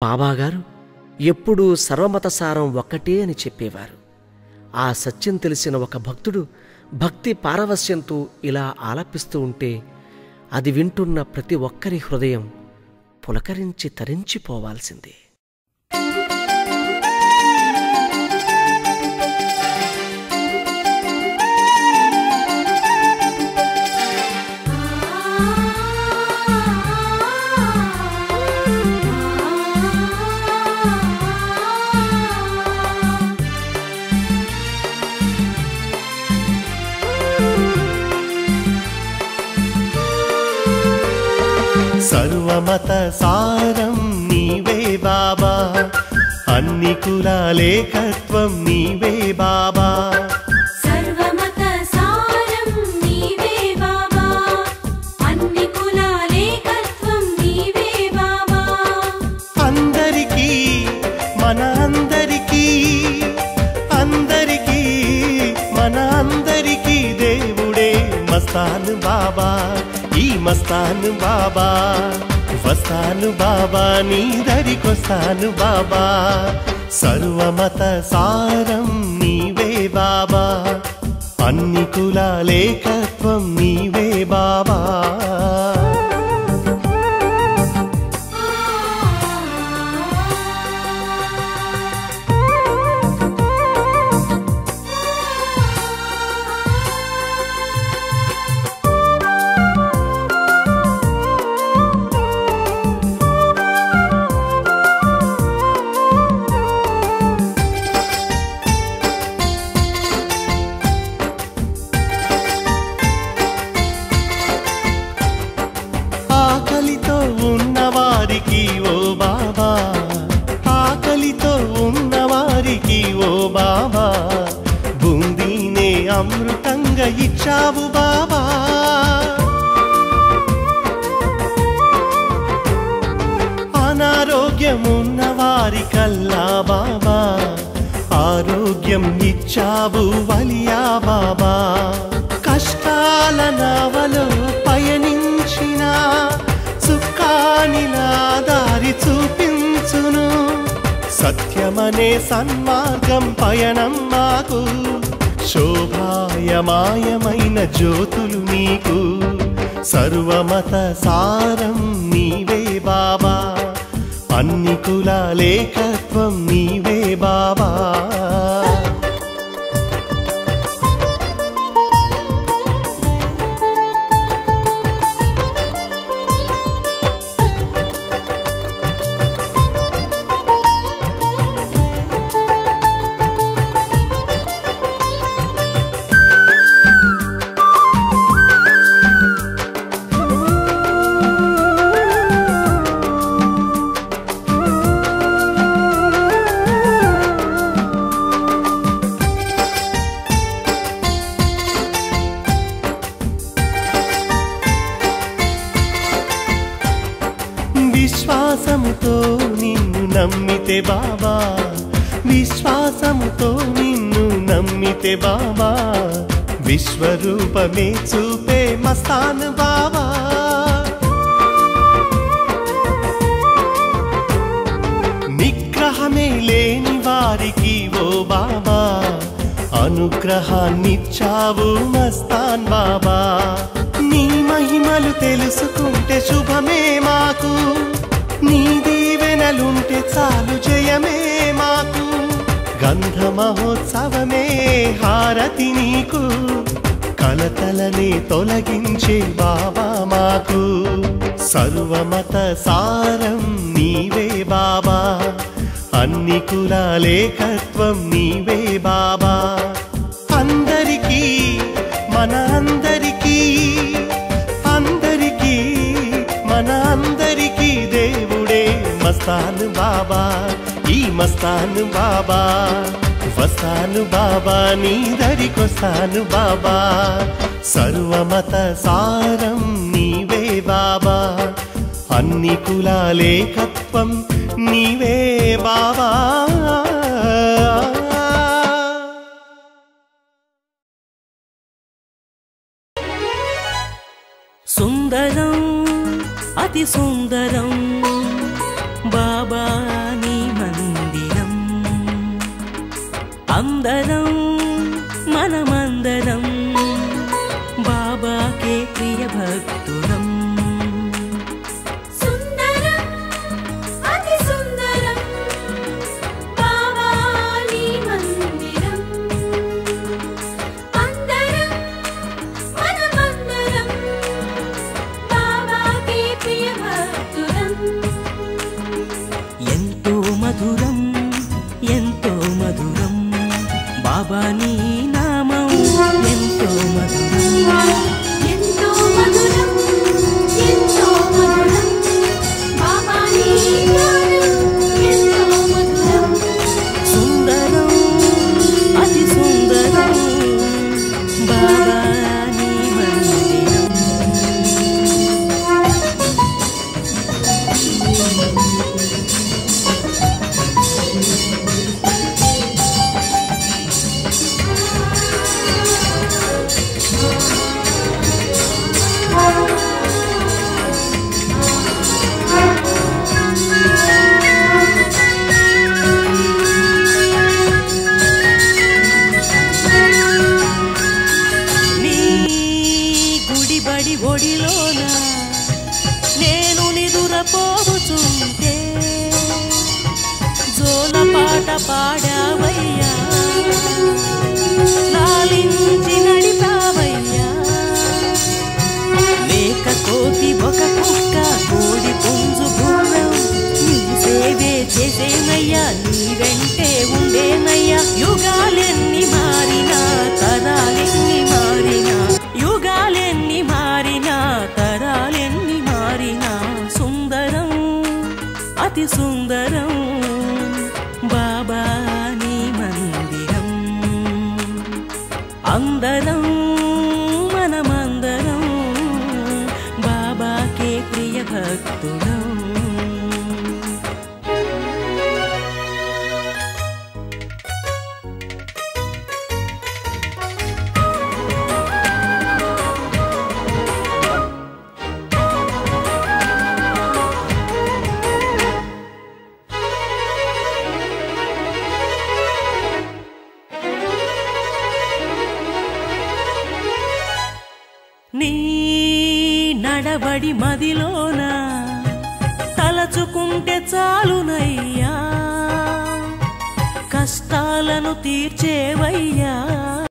బాబాగారు ఎప్పుడూ సర్వమతసారం ఒక్కటే అని చెప్పేవారు. ఆ సత్యం తెలిసిన ఒక భక్తుడు భక్తి పారవస్యంతో ఇలా ఆలపిస్తూ ఉంటే అది వింటున్న ప్రతి ఒక్కరి హృదయం పులకరించి తరించిపోవాల్సిందే. సర్వమత సారం నీవే బాబా, అన్ని కులాలేకత్వం నీవే బాబా. సర్వమత సారం నీవే బాబా, అన్ని కులాలేకత్వం నీవే బాబా. అందరికీ మన అందరికీ, అందరికీ మన అందరికీ దేవుడే మస్తాను బాబా. ఈ మస్తాను బాబా వస్తాను బాబా, నీ దరికొస్తాను బాబా. సర్వమత సారం నీవే బాబా, అన్ని కులాలేకత్వం నీవే బాబా. ఆకలితో ఉన్నవారికి ఓ బాబా, ఆకలితో ఉన్నవారికి ఓ బాబా, బూందీనే అమృతంగా ఇచ్చావు బాబా. అనారోగ్యం ఉన్నవారికల్లా బాబా, ఆరోగ్యం ఇచ్చావు వలియా బాబా. కష్టాల నావలో పయనించిన సుఖానిలా దారి చూపించును. సత్యమనే సన్మార్గం పయనం మాకు, శోభాయమాయమైన జ్యోతులు నీకు. సర్వమత సారం నీవే బాబా, అన్ని కులాలేకత్వం నీవే బాబా. విశ్వాసముతో నిన్ను నమ్మితే బాబా, విశ్వాసముతో నిన్ను నమ్మితే బాబా, విశ్వరూపమే చూపే మస్తాను బాబా. నిగ్రహమే లేని వారికి ఓ బాబా, అనుగ్రహాన్నిచ్చావు మస్తాన్ బాబా. నీ మహిమలు తెలుసుకుంటే శుభమే మాకు, నీ దీవెనలుంటే చాలు జయమే మాకు. గంధ మహోత్సవమే హారతి నీకు, కలతలనే తొలగించే బాబా మాకు. సర్వమత సారం నీవే బాబా, అన్ని కులాలేకత్వం నీవే బాబా. అందరికీ మన అందరికీ, అందరికీ మన అందరికీ దేవుడే మస్తాను బాబా. ఈ మస్తాను బాబా వస్తాను బాబా, నీ దరికొస్తాను బాబా. సర్వమత సారం నీవే బాబా, అన్ని కులాలేకత్వం నీవే బాబా. సుందరం అతి సుందరం బాబా అందరం మనమందరం బాబాకే ప్రియ భక్తులం. సుందరం అతి సుందరం బాబా నీ మందిరం. అందరం మనమందరం బాబాకే ప్రియ భక్తులం. ఎంతో మధురం ఎంతో మధురం బాబా నీ నామం ఎంతో మధురం. ఎంతో మధురం ఎంతో మధురం బాబా నీ జ్ఞానం ఎంతో మధురం. సుందరం అతి సుందరం బాబా నీ మందిరం. నీ గుడిబడి ఒడిలోన నేను నిదురపోవుచుంటే జోల పాట పాడావయ్యా, లాలించి నడిపావయ్యా. లేక కోతి ఒక కుక్క కోడి పుంజు గుర్రం నీ సేవే చేసేనయ్యా, నీ వెంటే ఉండేనయ్యా. యుగాలెన్ని మారినా తరాలెన్ని మారినా, యుగాలెన్ని మారినా తరాలెన్ని మారినా సుందరం అతి సుందరం బాబా నీ మందిరం. అందరం మనమందరం బాబాకే ప్రియ భక్తులం. నీ నడబడి మదిలోన తలచుకుంటే చాలునయ్యా, కష్టాలను తీర్చేవయ్యా.